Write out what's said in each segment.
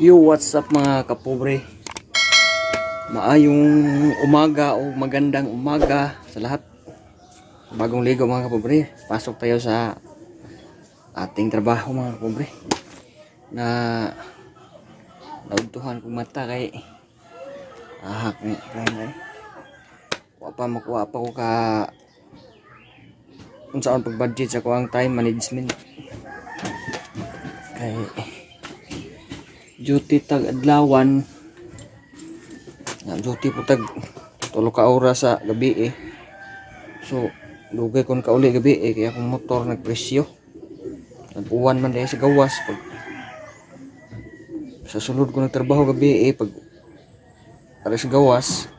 Yo, what's up mga kapobre? Maayong umaga o magandang umaga sa lahat. Bagong ligo mga kapobre. Pasok tayo sa ating trabaho mga kapobre. Na nauntuhan kong mata kay ahak ni kay. Makuha pa ko ka kung saan pag-budget sa kuang time management. Kay duty tag adlawan na duty po tag 3 ka oras sa gabi so lugay kon kauli gabi kaya akong motor nagpresyo nag-uwan man dahil sa gawas pag sa sulod ko nagtrabaho gabi pag para sa gawas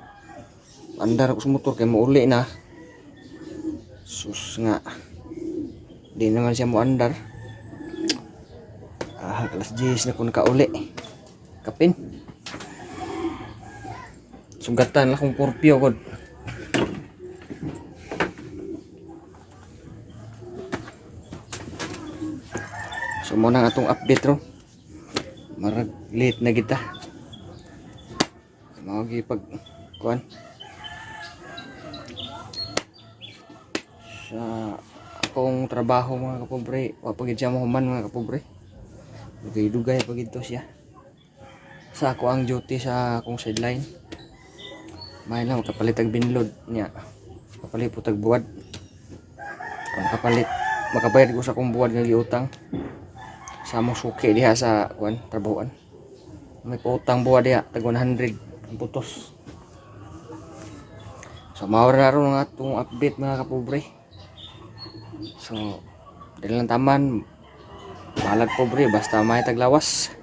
andar ako sa motor kaya mauli na sus nga di naman siya mo andar alas 10 na ko nakauli kapin sugatan lang kong porpyo god so muna nga atong update ro marag late na kita mawagi pag kuan sa akong trabaho mga kapobre wapagid siya mahuman mga kapobre dugay-dugay pagid to siya sa ako ang duty sa akong sideline may lang makapalit ang binlod niya kapalit po tag buwad kung kapalit makabayad ko sa akong buwad nga giutang sa among suki diha sa kuan trabahoan may pautang buwad diha tag 100 ang putos so mawala na ron nga itong update mga kapobre so dahil lang taman balag pobre basta may taglawas